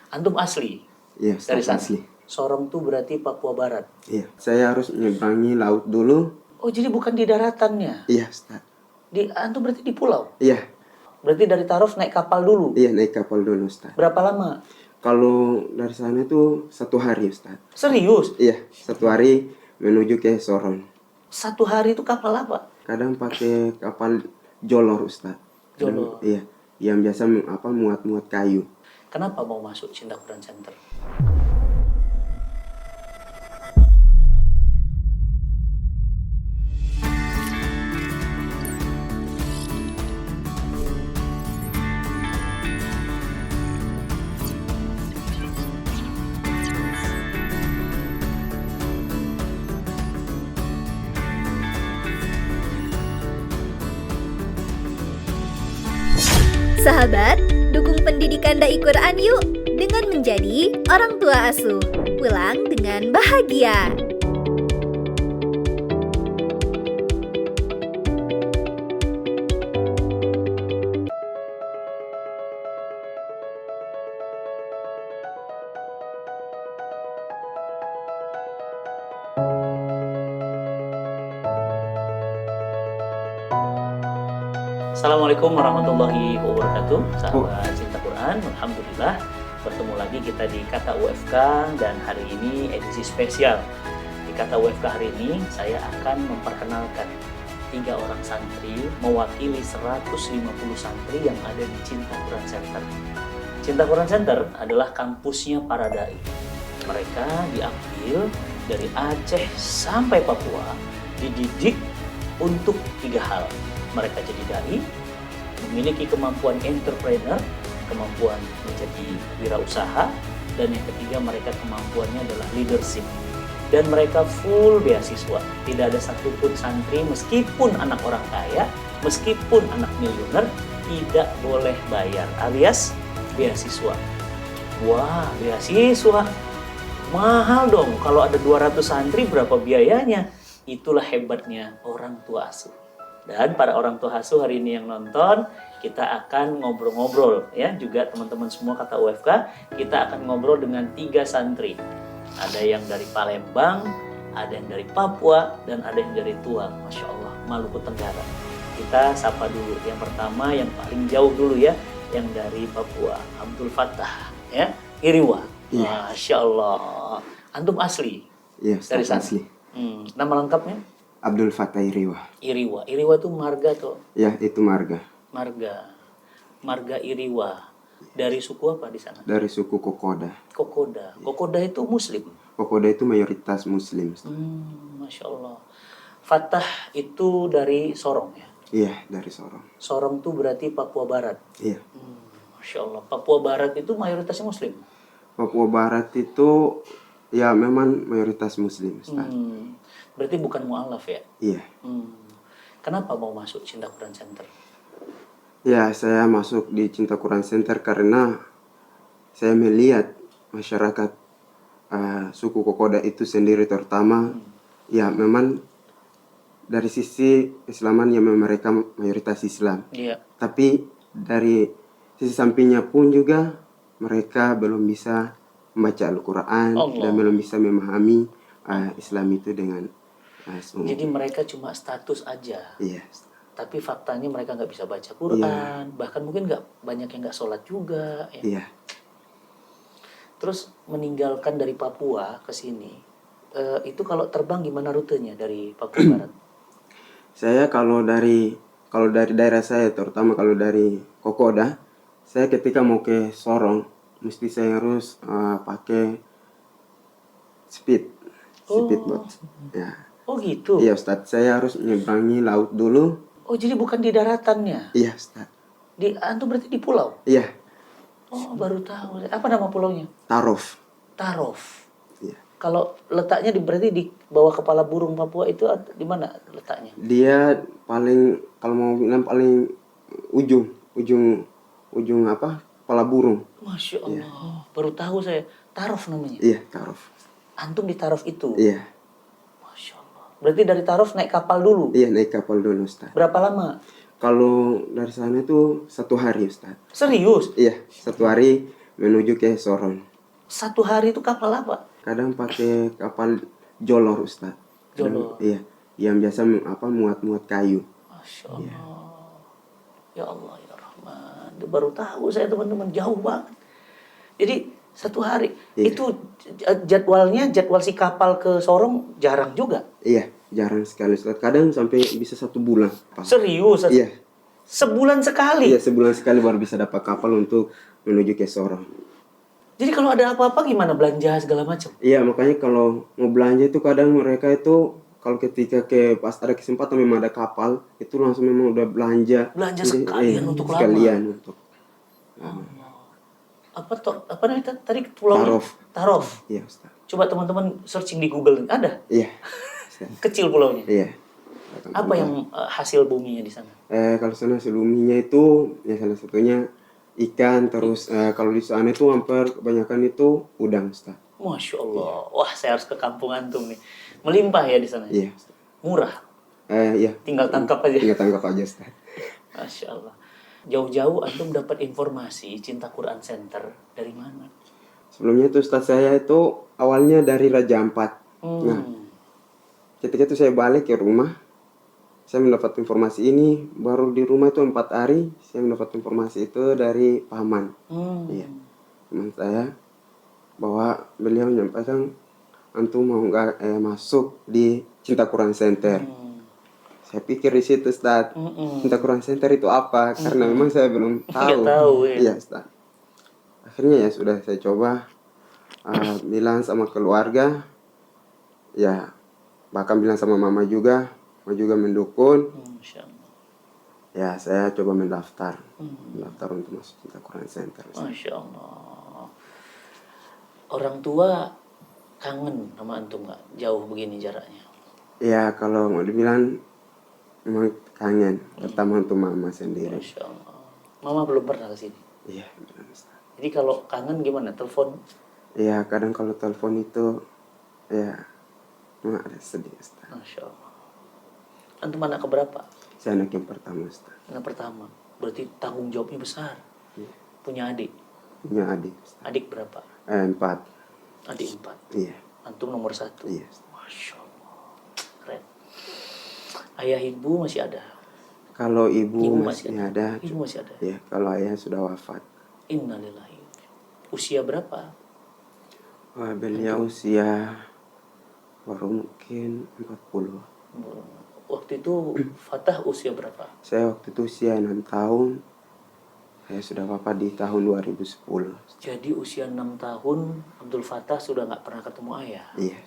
Antum asli Iya, dari sana. asli. Sorong tuh berarti Papua Barat. Iya, saya harus menyeberangi laut dulu. Oh, jadi bukan di daratannya. Iya, Ustaz. Antum berarti di pulau. Iya, Berarti dari Tarof naik kapal dulu. iya naik kapal dulu, Ustaz. Berapa lama? Kalau dari sana itu 1 hari, Ustaz. Serius? Iya, 1 hari menuju ke Sorong. 1 hari itu kapal apa? Kadang pakai kapal jolor, Ustaz. Jolor. Iya, yang biasa muat-muat kayu. Kenapa mau masuk Cinta Quran Center? Sahabat, dukung pendidikan Dai Quran yuk dengan menjadi orang tua asuh. Pulang dengan bahagia. Assalamualaikum warahmatullahi wabarakatuh. Sahabat Cinta Quran, alhamdulillah bertemu lagi kita di Kata UFK dan hari ini edisi spesial. Di Kata UFK hari ini saya akan memperkenalkan 3 orang santri mewakili 150 santri yang ada di Cinta Quran Center. Cinta Quran Center adalah kampusnya para dai. Mereka diambil dari Aceh sampai Papua, dididik untuk 3 hal. Mereka jadi dai, memiliki kemampuan entrepreneur, kemampuan menjadi wirausaha, dan yang ketiga mereka kemampuannya adalah leadership. Dan mereka full beasiswa. Tidak ada satupun santri, meskipun anak orang kaya, meskipun anak miliuner, tidak boleh bayar, alias beasiswa. Wah, beasiswa mahal dong. Kalau ada 200 santri berapa biayanya? Itulah hebatnya orang tua asuh. Dan para orang tua asuh hari ini yang nonton, kita akan ngobrol-ngobrol ya, juga teman-teman semua Kata UFK, kita akan ngobrol dengan 3 santri. Ada yang dari Palembang, ada yang dari Papua, dan ada yang dari Tuang, Masya Allah, Maluku Tenggara. Kita sapa dulu, yang pertama yang paling jauh dulu ya, yang dari Papua, Abdul Fattah ya, Iriwa. Iya. Masya Allah. Antum asli Iya, dari Ustaz, sana. asli. Nama lengkapnya? Abdul Fattah Iriwa. Iriwa. Iriwa itu marga tuh. Ya, itu marga. Marga Iriwa. Dari suku apa di sana? Dari suku Kokoda. Kokoda. Kokoda itu Muslim. Kokoda itu mayoritas Muslim, Ustaz. Masya Allah. Fattah itu dari Sorong ya? Iya, dari Sorong. Sorong itu berarti Papua Barat. Iya. Masya Allah. Papua Barat itu mayoritasnya Muslim. Papua Barat itu ya memang mayoritas Muslim, Ustaz. Berarti bukan mu'alaf ya? Iya. Kenapa mau masuk Cinta Quran Center? Ya, saya masuk di Cinta Quran Center karena saya melihat masyarakat suku Kokoda itu sendiri terutama ya memang dari sisi Islaman ya memang mereka mayoritas Islam. Iya. Tapi dari sisi sampingnya pun juga mereka belum bisa membaca Al-Quran dan belum bisa memahami Islam itu dengan semua. Jadi mereka cuma status aja. Iya. Tapi faktanya mereka nggak bisa baca Quran, bahkan mungkin banyak yang nggak sholat juga. Ya. Iya. Terus meninggalkan dari Papua ke sini, itu kalau terbang gimana rutenya dari Papua Barat? Saya kalau dari daerah saya, terutama kalau dari Kokoda, saya ketika mau ke Sorong, mesti saya harus pakai speedboat. Ya. Oh gitu? Iya, Ustaz, saya harus menyeberangi laut dulu. Oh, jadi bukan di daratannya? Iya, Ustaz. Antum berarti di pulau? Iya. Oh, baru tahu. Apa nama pulaunya? Tarof. Tarof. Iya. Kalau letaknya berarti di bawah kepala burung Papua itu di mana letaknya? Dia paling, kalau mau bilang paling ujung apa? Kepala burung. Masya Allah. Baru tahu saya. Tarof namanya? Iya, Tarof. Antum di Tarof itu? Iya. Masya Allah. Berarti dari Tarof naik kapal dulu? Iya, naik kapal dulu, Ustaz. Berapa lama? Kalau dari sana itu 1 hari, Ustaz. Serius? Iya, 1 hari menuju ke Sorong. Satu hari itu kapal apa? Kadang pakai kapal jolor Ustaz. Jolor. Iya, yang biasa muat-muat kayu. Masya Allah. Ya Allah ya Rahman. Itu baru tahu saya teman-teman, jauh banget. Jadi satu hari itu jadwal si kapal ke Sorong jarang juga. Iya, jarang sekali Ustaz. Kadang sampai bisa 1 bulan. Serius? Iya. Sebulan sekali? Iya, sebulan sekali baru bisa dapat kapal untuk menuju ke Sorong. Jadi kalau ada apa-apa gimana, belanja segala macam? Iya, makanya kalau mau belanja itu kadang mereka itu kalau ketika pas ada kesempatan memang ada kapal, itu langsung memang udah belanja. Belanja sekalian untuk lama. Sekalian untuk. Apa namanya tadi pulau? Tarof. Iya, Ustaz. Coba teman-teman searching di Google, ada? Iya. Kecil pulaunya. Iya. Apa yang hasil buminya di sana? Kalau sana seluminya itu ya salah satunya ikan, terus kalau di sana itu hampir kebanyakan itu udang, Ustaz. Masya Allah. Wah, saya harus ke kampung antum nih. Melimpah ya di sana? Iya, Ustaz. Murah? Iya. Tinggal tangkap aja? Tinggal tangkap aja, Ustaz. Masya Allah. Jauh-jauh antum dapat informasi Cinta Quran Center dari mana? Sebelumnya itu Ustaz, saya itu awalnya dari Raja Ampat. Nah, ketika itu saya balik ke rumah, saya mendapat informasi ini, baru di rumah itu 4 hari, saya mendapat informasi itu dari paman. Iya, paman saya, bahwa beliau menyampaikan, antum mau nggak masuk di Cinta Quran Center. Saya pikir di situ, Ustaz, Cinta Quran Center itu apa? Karena memang saya belum tahu. Nggak tahu ya. Iya, Ustaz. Akhirnya ya sudah saya coba bilang sama keluarga, ya bahkan bilang sama mama juga mendukung. Ya saya coba mendaftar untuk masuk Cinta Quran Center. Masya Allah. Orang tua kangen sama antum nggak? Jauh begini jaraknya. Ya kalau mau dibilang memang kangen, terutama untuk mama sendiri. Masya Allah. Mama belum pernah ke sini. Iya, benar, Ustaz. Jadi kalau kangen gimana? Telepon? Ya kadang kalau telepon itu ya memang ada sedih, Ustaz. Masya Allah. Antum anak keberapa? Saya anak yang pertama, Ustaz. Anak pertama. Berarti tanggung jawabnya besar. Iya. Punya adik? Punya adik, Ustaz. Adik berapa? 4. Adik 4. Iya. Antum nomor 1. Iya, Ustaz. Masya Allah. Keren. Ayah ibu masih ada? Kalau ibu masih ada. Ibu masih ada? Ya, kalau ayah sudah wafat. Innalillahi. Usia berapa? Wah, beliau usia baru mungkin 40. Waktu itu Fatah usia berapa? Saya waktu itu usia 6 tahun. Saya sudah wafat di tahun 2010. Jadi usia 6 tahun Abdul Fatah sudah nggak pernah ketemu ayah. Iya.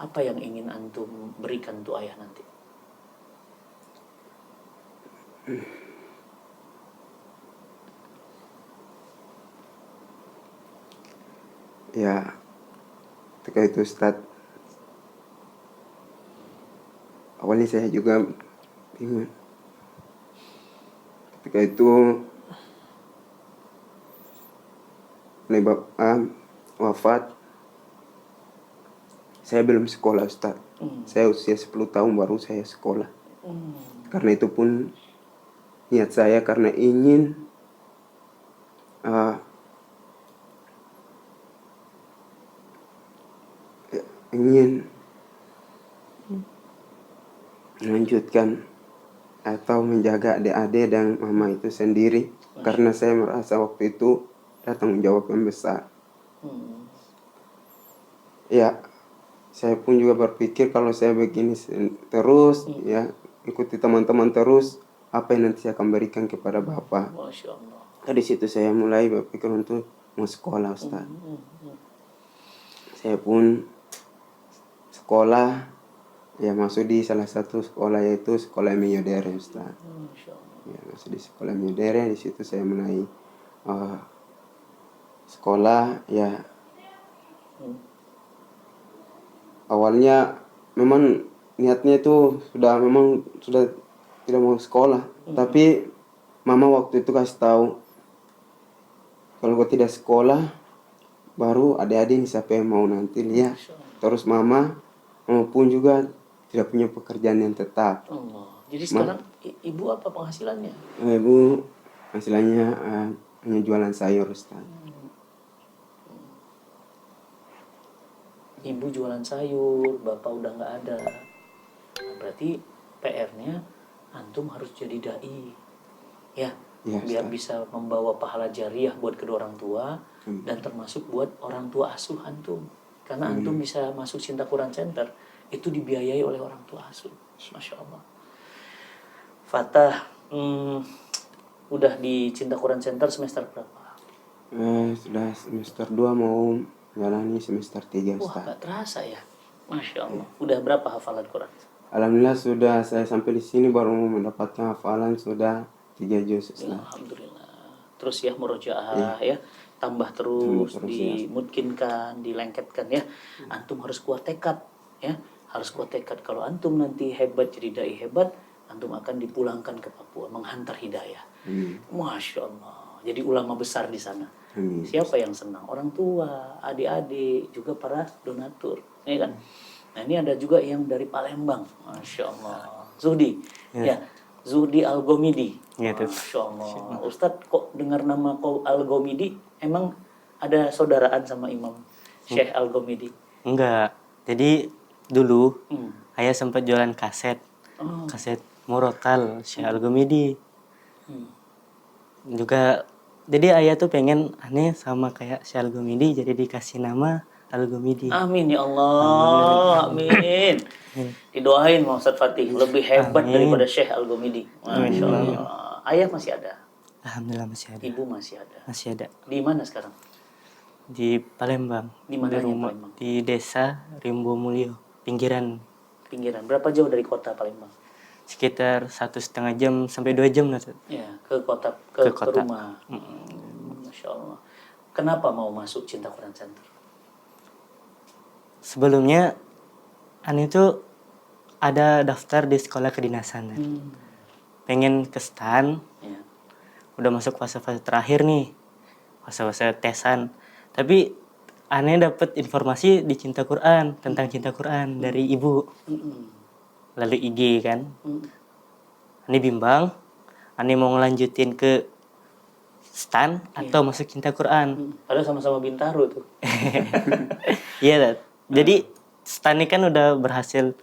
Apa yang ingin antum berikan untuk ayah nanti? Ya, ketika itu Ustadz, awalnya saya juga bingung. Ketika itu wafat, saya belum sekolah, Ustadz. Saya usia 10 tahun baru saya sekolah. Karena itu pun niat saya karena ingin melanjutkan atau menjaga adik-adik dan mama itu sendiri. Karena saya merasa waktu itu ada tanggung jawab yang besar. Ya, saya pun juga berpikir kalau saya begini terus, ya ikuti teman-teman terus, apa yang nanti saya akan berikan kepada Bapak. Masya Allah. Dari situ saya mulai berpikir untuk mau sekolah, Ustaz. Saya pun sekolah, ya masuk di salah satu sekolah yaitu sekolah Miyodere, Ustaz. Ya, masuk di sekolah Miyodere, di situ saya mulai sekolah, ya. Awalnya memang niatnya itu sudah tidak mau sekolah, tapi mama waktu itu kasih tahu kalau gue tidak sekolah baru adik-adik siapa yang mau nanti lihat. Terus mama pun juga tidak punya pekerjaan yang tetap. Allah. Jadi sekarang ibu apa penghasilannya? Ibu penghasilannya hanya jualan sayur Ustaz. Ibu jualan sayur, bapak udah nggak ada. Nah, berarti PR-nya antum harus jadi dai, ya, Ya, biar Ustaz. bisa membawa pahala jariah buat kedua orang tua dan termasuk buat orang tua asuh antum. Karena antum bisa masuk Cinta Quran Center itu dibiayai oleh orang tua asuh. Masya Allah. Fatah, udah di Cinta Quran Center semester berapa? Sudah semester 2 mau jalani semester 3 Wah, Ustaz. gak terasa ya. Masya Allah. Udah berapa hafalan Quran? Alhamdulillah sudah saya sampai di sini baru mendapatkan hafalan sudah 3 juz Ustaz. Alhamdulillah. Terus ya murojaah ya, tambah terus, Terus, ya. dimungkinkan, dilengketkan ya. Antum harus kuat tekad ya, harus kuat tekad. Kalau antum nanti hebat jadi dai hebat, antum akan dipulangkan ke Papua menghantar hidayah. Masya Allah. Jadi ulama besar di sana. Siapa yang senang? Orang tua, adik-adik, juga para donatur, ya kan? Nah ini ada juga yang dari Palembang, Masya Allah. Zuhdi, ya, Zuhdi Al-Gomidi. Ya, tuh. Masya Allah. Ustadz kok dengar nama Al-Gomidi, emang ada saudaraan sama Imam Syekh Al-Gomidi? Enggak. Jadi dulu Hmm. ayah sempat jualan kaset. Oh. Kaset Murotal Syekh Al-Gomidi. Hmm. Juga jadi ayah tuh pengen aneh sama kayak Syekh Al-Gomidi, jadi dikasih nama Al-Gomidi. Amin ya Allah, amin. Didoain sama Ustadz Fatih, lebih hebat daripada Syekh Al-Gomidi. Masya Allah. Ayah masih ada, Alhamdulillah masih ada. ibu masih ada. Masih ada. Di mana sekarang? Di Palembang. Di mananya rumah Palembang? di desa Rimbo Mulyo, pinggiran. Pinggiran. Berapa jauh dari kota Palembang? Sekitar 1,5 jam sampai 2 jam lah. Tuh. Ya, ke kota, ke kota. rumah. Masya Allah. Kenapa mau masuk Cinta Quran Center? Sebelumnya aneh tuh ada daftar di sekolah kedinasan. Pengen ke STAN, Ya. udah masuk fase-fase terakhir nih, fase-fase tesan. Tapi aneh dapet informasi di Cinta Quran, tentang Cinta Quran dari ibu. Lalu IG kan. Aneh bimbang, aneh mau ngelanjutin ke STAN atau masuk Cinta Quran. Padahal sama-sama Bintaro tuh. Iya, Dad. Jadi STAN ini kan udah berhasil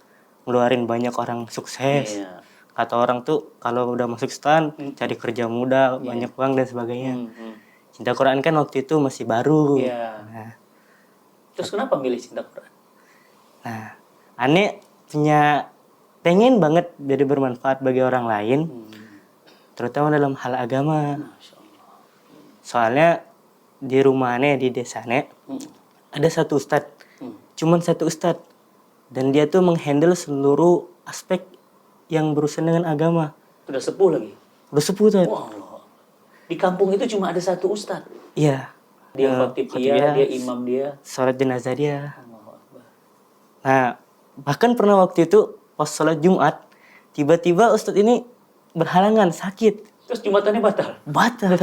ngeluarin banyak orang sukses. Iya. Kata orang tuh kalau udah masuk STAN cari kerja mudah, banyak uang dan sebagainya. Cinta Quran kan waktu itu masih baru. Iya. Nah, Terus kenapa milih Cinta Quran? nah, aneh punya pengen banget jadi bermanfaat bagi orang lain, terutama dalam hal agama. Masya Allah. Soalnya di rumah aneh di desa aneh ada satu ustadz, cuman satu ustadz, dan dia tuh menghandle seluruh aspek yang berurusan dengan agama. Udah sepuh lagi. Udah sepuh tuh. Wah Allah. Di kampung itu cuma ada satu ustadz. Iya. Dia khatibiyah, dia imam dia. Sholat jenazah dia. Allahu Akbar. Nah, bahkan pernah waktu itu pas sholat Jumat, tiba-tiba ustadz ini berhalangan sakit. Terus Jumatannya batal. Batal.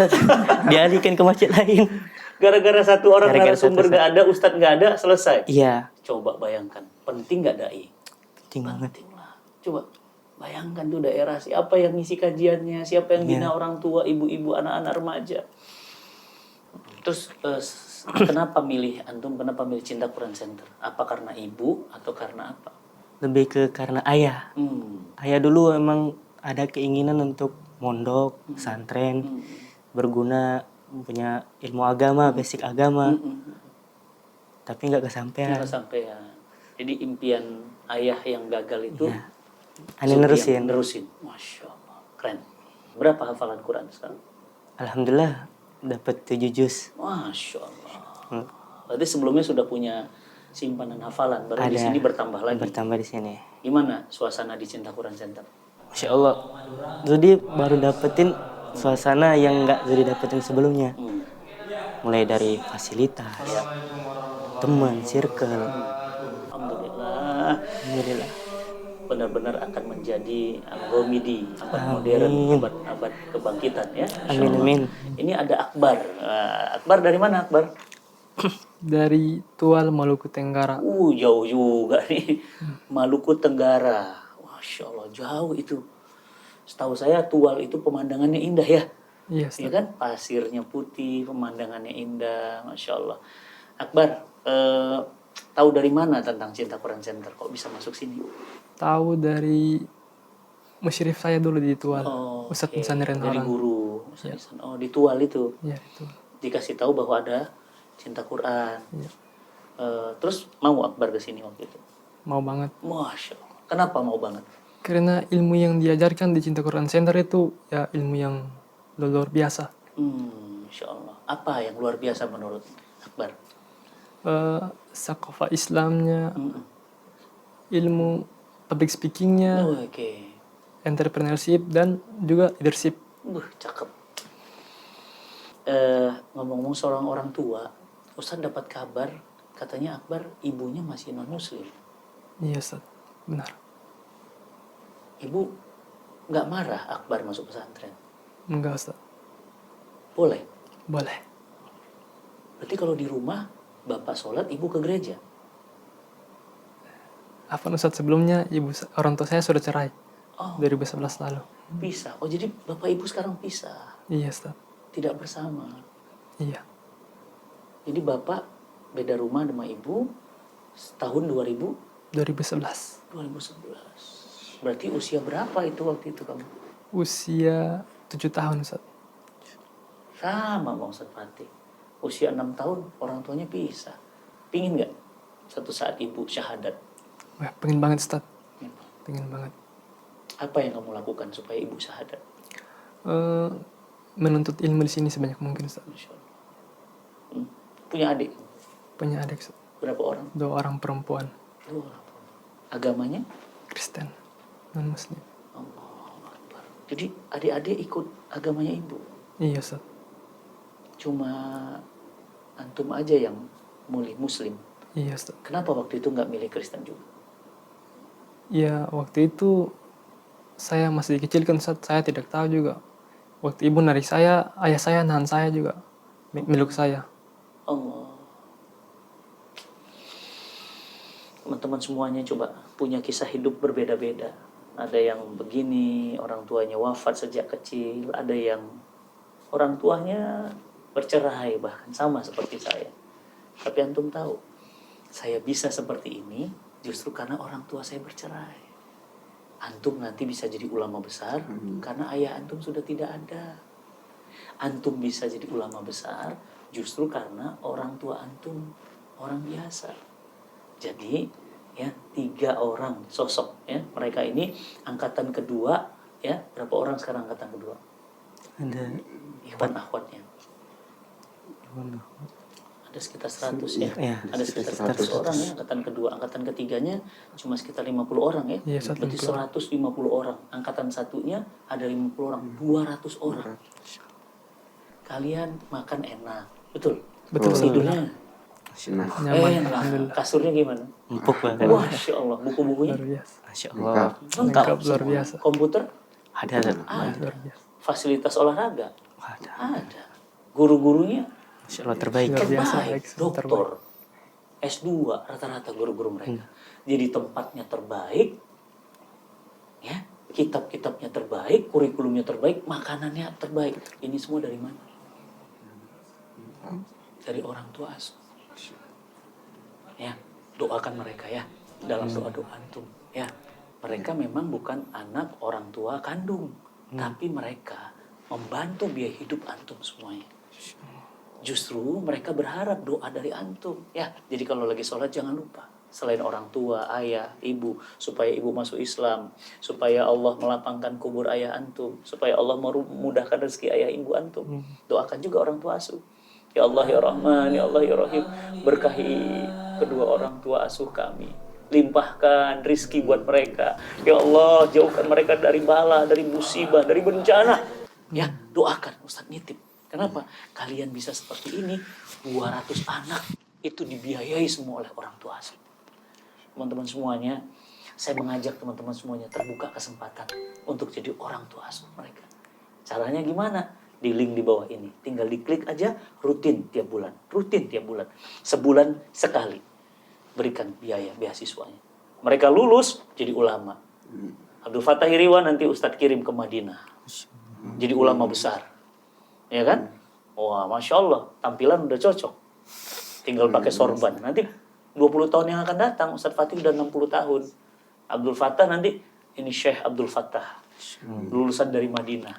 Dialihkan ke masjid lain. Gara-gara satu orang Gara-gara narasumber satu- gak ada, ustadz gak ada, selesai. Iya, Coba bayangkan, penting gak dai? penting banget. Penting lah. Coba bayangkan tuh daerah, siapa yang ngisi kajiannya, siapa yang bina orang tua, ibu-ibu, anak-anak remaja. Terus kenapa milih antum? Kenapa milih Cinta Quran Center? Apa karena ibu atau karena apa? Lebih ke karena ayah. Ayah dulu emang ada keinginan untuk mondok, pesantren, berguna, punya ilmu agama, basic agama. Tapi nggak kesampaian. Nggak sampai ya. Jadi impian ayah yang gagal itu Aneh Zuhdi nerusin. yang nerusin. Masya Allah, keren. Berapa hafalan Quran sekarang? Alhamdulillah dapat 7 juz. Masya Allah. Berarti sebelumnya sudah punya simpanan hafalan, baru di Ada. sini bertambah lagi. Bertambah di sini. Gimana suasana di Cinta Quran Center? Masya Allah. Jadi baru dapetin suasana yang nggak jadi dapetin sebelumnya. Mulai dari fasilitas, teman, circle. Alhamdulillah. Alhamdulillah. Benar-benar akan menjadi Al-Gomidi, abad modern, abad kebangkitan ya. Masya Amin, Allah. amin. Ini ada Akbar. Akbar dari mana Akbar? Dari Tual, Maluku Tenggara. Jauh juga nih. Maluku Tenggara. Masya Allah, jauh itu. Setahu saya Tual itu pemandangannya indah ya. Iya, Ya Ustaz. kan, pasirnya putih, pemandangannya indah, masya Allah. Akbar, tahu dari mana tentang Cinta Quran Center? Kok bisa masuk sini? Tahu dari musyrif saya dulu di Tual. Oh, Ustadz oke. Insani Dari Renharan. guru. Ya. Oh, di Tual itu Iya, itu. dikasih tahu bahwa ada Cinta Quran. Iya. Terus mau Akbar ke sini waktu itu? Mau banget. Masya Allah. Kenapa mau banget? Karena ilmu yang diajarkan di Cinta Quran Center itu ya ilmu yang luar biasa. Masya Allah. Apa yang luar biasa menurut Akbar? Sakofa Islamnya, Mm-mm. ilmu public speakingnya, Oke. entrepreneurship, dan juga leadership. Cakep. Ngomong-ngomong seorang orang tua, Ustaz dapat kabar katanya Akbar ibunya masih non muslim. Iya, Ustaz. Benar. Ibu nggak marah Akbar masuk pesantren? Enggak, Ustaz. Boleh. Boleh. Berarti kalau di rumah bapak sholat, ibu ke gereja. Apa Ustaz, sebelumnya orang tua saya sudah cerai Oh, 2011 lalu. pisah. Oh, jadi bapak ibu sekarang pisah, Iya, Ustaz. tidak bersama. Iya. Jadi bapak beda rumah sama ibu tahun 2011. 2011. Berarti usia berapa itu waktu itu kamu? Usia 7 tahun, Ustaz. Sama Bang Ustaz Fatih. Usia 6 tahun orang tuanya pisah. Pingin nggak satu saat ibu syahadat? Wah, pengen banget, Ustaz. Ya. Pengen banget. Apa yang kamu lakukan supaya ibu syahadat? Menuntut ilmu di sini sebanyak mungkin, Ustaz. Masya Allah. Punya adik? Punya adik, Ustaz. Berapa orang? 2 orang perempuan. 2 orang. Agamanya? Kristen. Non-muslim. Allahu Akbar. Jadi adik-adik ikut agamanya ibu? Iya, Ustaz. Cuma antum aja yang milih muslim. Iya, Ustaz. Kenapa waktu itu nggak milih Kristen juga? Ya, waktu itu saya masih kecil kan, Ustaz. Saya tidak tahu juga. Waktu ibu narik saya, ayah saya nahan saya juga. Meluk saya. Allah. Teman-teman semuanya coba punya kisah hidup berbeda-beda. Ada yang begini, orang tuanya wafat sejak kecil. Ada yang orang tuanya bercerai, bahkan sama seperti saya. Tapi antum tahu, saya bisa seperti ini justru karena orang tua saya bercerai. Antum nanti bisa jadi ulama besar karena ayah antum sudah tidak ada. Antum bisa jadi ulama besar justru karena orang tua antum orang biasa. Jadi ya 3 orang sosok ya, mereka ini angkatan kedua ya. Berapa orang sekarang angkatan kedua? Ada Ikhwan akhwatnya. Ada sekitar 100 ya. Iya, Ada sekitar 100 orang ya angkatan kedua. Angkatan ketiganya cuma sekitar 50 orang ya. Iya, Berarti 150 orang. Angkatan satunya ada 50 orang, 200 orang. Kalian makan enak. Betul? Betul, Ustaz. Tidurnya Nah, Nyaman. enak. Alhamdulillah. Kasurnya gimana? empuk banget. Masya Allah. Buku-bukunya Luar biasa. Masya lengkap. Allah. Lengkap, luar semua. biasa. Komputer Ada. ada. Luar biasa. Fasilitas olahraga Ada. ada. Guru-gurunya Masya Allah terbaik. Luar biasa, terbaik. baik, Doktor S2 rata-rata guru-guru mereka. Jadi tempatnya terbaik, ya, kitab-kitabnya terbaik, kurikulumnya terbaik, makanannya terbaik. Ini semua dari mana? Dari orang tua asuh. Ya, doakan mereka ya dalam doa-doa antum. Ya, mereka memang bukan anak orang tua kandung, tapi mereka membantu biaya hidup antum semuanya. Justru mereka berharap doa dari antum. Ya, jadi kalau lagi sholat jangan lupa. Selain orang tua, ayah, ibu, supaya ibu masuk Islam, supaya Allah melapangkan kubur ayah antum, supaya Allah memudahkan rezeki ayah ibu antum. Doakan juga orang tua asuh. Ya Allah ya Rahman, ya Allah ya Rahim, berkahi kedua orang tua asuh kami. Limpahkan rizki buat mereka. Ya Allah, jauhkan mereka dari bala, dari musibah, dari bencana. Ya, doakan. Ustaz nitip. Kenapa? Kalian bisa seperti ini, 200 anak itu dibiayai semua oleh orang tua asuh. Teman-teman semuanya, saya mengajak teman-teman semuanya terbuka kesempatan untuk jadi orang tua asuh mereka. Caranya gimana? Di link di bawah ini. Tinggal diklik aja, rutin tiap bulan. Rutin tiap bulan. Sebulan sekali. Berikan biaya beasiswanya. Mereka lulus jadi ulama. Abdul Fattah Hiriwan nanti Ustadz kirim ke Madinah. Jadi ulama besar. ya kan? Wah, Masya Allah, tampilan udah cocok. Tinggal pakai sorban. Nanti 20 tahun yang akan datang, Ustadz Fatih udah 60 tahun. Abdul Fattah nanti, ini Syekh Abdul Fattah, lulusan dari Madinah.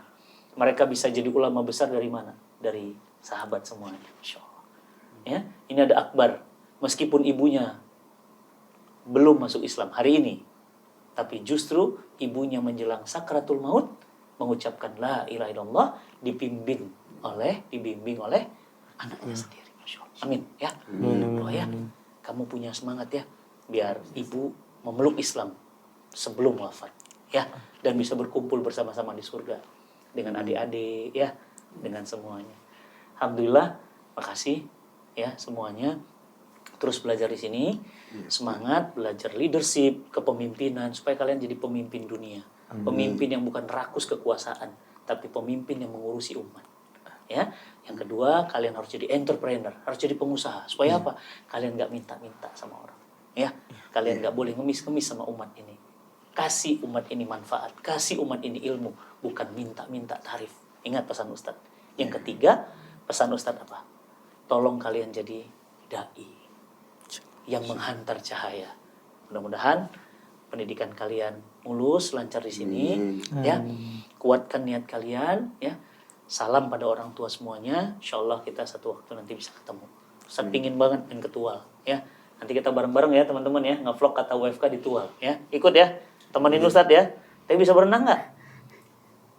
Mereka bisa jadi ulama besar dari mana? Dari sahabat semuanya, Masya Allah. Ya, ini ada Akbar, meskipun ibunya belum masuk Islam hari ini, tapi justru ibunya menjelang sakratul maut mengucapkan la ilaha illallah, dibimbing oleh anaknya sendiri, Masya Allah. Amin ya. Doa ya, kamu punya semangat ya, biar ibu memeluk Islam sebelum wafat ya, dan bisa berkumpul bersama-sama di surga dengan adik-adik ya, dengan semuanya. Alhamdulillah, makasih ya semuanya. Terus belajar di sini, semangat belajar leadership, kepemimpinan, supaya kalian jadi pemimpin dunia. Pemimpin yang bukan rakus kekuasaan, tapi pemimpin yang mengurusi umat. Ya, yang kedua, kalian harus jadi entrepreneur, harus jadi pengusaha. Supaya apa? Kalian nggak minta-minta sama orang. Ya, kalian nggak boleh ngemis-ngemis sama umat ini. Kasih umat ini manfaat, kasih umat ini ilmu, bukan minta-minta tarif. Ingat pesan Ustadz. Yang ketiga, pesan Ustadz apa? Tolong kalian jadi dai yang menghantar cahaya. Mudah-mudahan pendidikan kalian mulus, lancar di sini, ya. Kuatkan niat kalian, ya. Salam pada orang tua semuanya. Insyaallah kita satu waktu nanti bisa ketemu. Ustaz pingin banget main ke Tual, ya. Nanti kita bareng-bareng ya teman-teman ya, nge-vlog kata UFK di Tual, ya. Ikut ya, temenin Ustaz ya. Tapi bisa berenang nggak?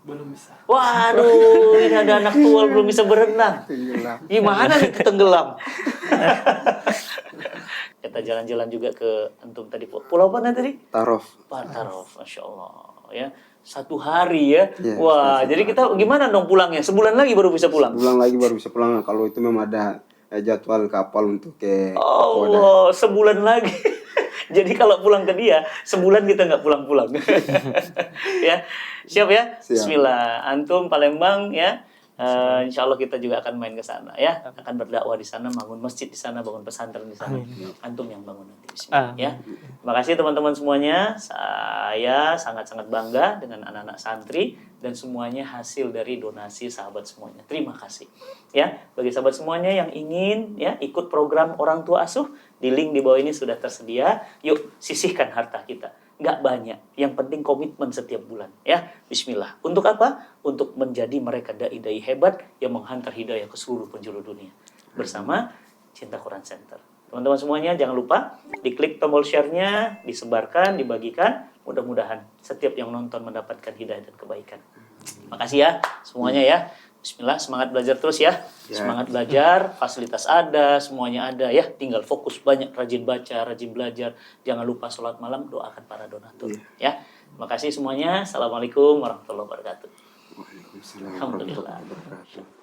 Belum bisa. Waduh, ini ada anak Tual belum bisa berenang. Gimana nih tenggelam? Kita jalan-jalan juga ke antum tadi, pulau apa tadi? Tarof. Tarof, Masya Allah ya. 1 hari ya. Ya, Wah, jadi kita gimana dong pulangnya? Sebulan lagi baru bisa pulang? Sebulan lagi baru bisa pulang kalau itu memang ada jadwal kapal untuk ke Allah, sebulan lagi. Jadi kalau pulang ke dia, sebulan kita nggak pulang-pulang. Ya, siap ya? Siap. Bismillah. Antum Palembang ya. Insya Allah kita juga akan main ke sana ya, akan berdakwah di sana, bangun masjid di sana, bangun pesantren di sana. Antum yang bangun nanti. Bismillah ya. Terima kasih teman-teman semuanya. Saya sangat-sangat bangga dengan anak-anak santri dan semuanya hasil dari donasi sahabat semuanya. Terima kasih. Ya, bagi sahabat semuanya yang ingin ya ikut program Orang Tua Asuh, di link di bawah ini sudah tersedia. Yuk sisihkan harta kita. Nggak banyak, yang penting komitmen setiap bulan ya. Bismillah. Untuk apa? Untuk menjadi mereka dai-dai hebat yang menghantar hidayah ke seluruh penjuru dunia bersama Cinta Quran Center. Teman-teman semuanya jangan lupa diklik tombol share-nya, disebarkan, dibagikan. Mudah-mudahan setiap yang nonton mendapatkan hidayah dan kebaikan. Makasih ya semuanya ya. Bismillah, semangat belajar terus ya. Semangat belajar, fasilitas ada, semuanya ada ya. Tinggal fokus banyak, rajin baca, rajin belajar. Jangan lupa sholat malam, doakan para donatur ya. Terima kasih semuanya. Assalamualaikum warahmatullahi wabarakatuh. Waalaikumsalam Alhamdulillah. warahmatullahi wabarakatuh.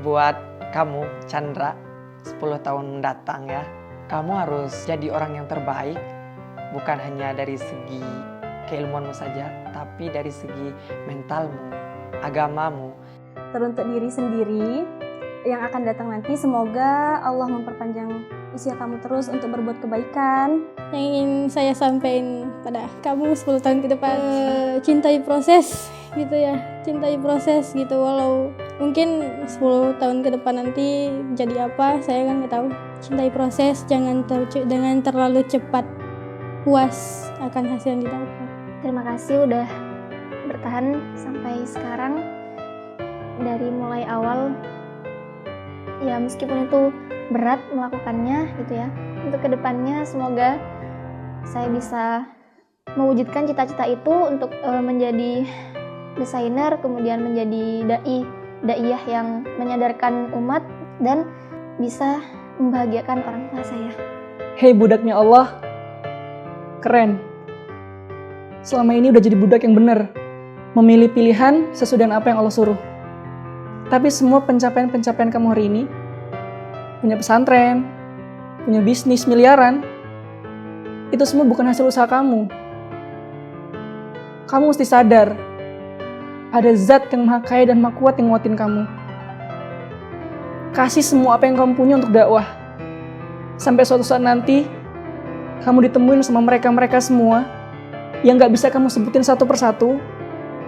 Buat kamu, Chandra, 10 tahun mendatang ya, kamu harus jadi orang yang terbaik, bukan hanya dari segi keilmuanmu saja, tapi dari segi mentalmu, agamamu. Teruntuk diri sendiri yang akan datang nanti, semoga Allah memperpanjang usia kamu terus untuk berbuat kebaikan. Yang ingin saya sampaikan pada kamu 10 tahun ke depan, cintai proses gitu ya, cintai proses gitu. Walau mungkin 10 tahun ke depan nanti jadi apa, saya kan nggak tahu. Cintai proses, jangan terlalu cepat puas akan hasil yang didapat. Terima kasih udah bertahan sampai sekarang. Dari mulai awal ya, meskipun itu berat melakukannya gitu ya, untuk kedepannya semoga saya bisa mewujudkan cita-cita itu untuk menjadi desainer, kemudian menjadi daiyah yang menyadarkan umat dan bisa membahagiakan orang tua saya. Hei budaknya Allah, keren. Selama ini udah jadi budak yang benar, memilih pilihan sesuai dengan apa yang Allah suruh. Tapi semua pencapaian-pencapaian kamu hari ini, punya pesantren, punya bisnis miliaran, itu semua bukan hasil usaha kamu. Kamu mesti sadar, ada zat yang maha kaya dan maha kuat yang nguatin kamu. kasih semua apa yang kamu punya untuk dakwah. Sampai suatu saat nanti, kamu ditemuin sama mereka-mereka semua yang gak bisa kamu sebutin satu persatu,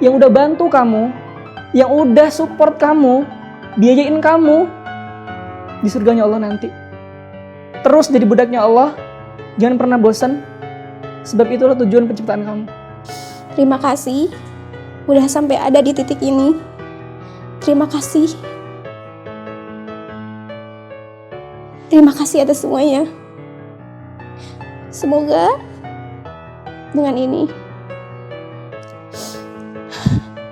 yang udah bantu kamu, yang udah support kamu, biayain kamu di surganya Allah nanti. Terus jadi budaknya Allah, jangan pernah bosan, sebab itulah tujuan penciptaan kamu. Terima kasih udah sampai ada di titik ini. Terima kasih. Terima kasih atas semuanya. Semoga dengan ini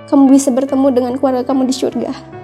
kamu bisa bertemu dengan keluarga kamu di surga.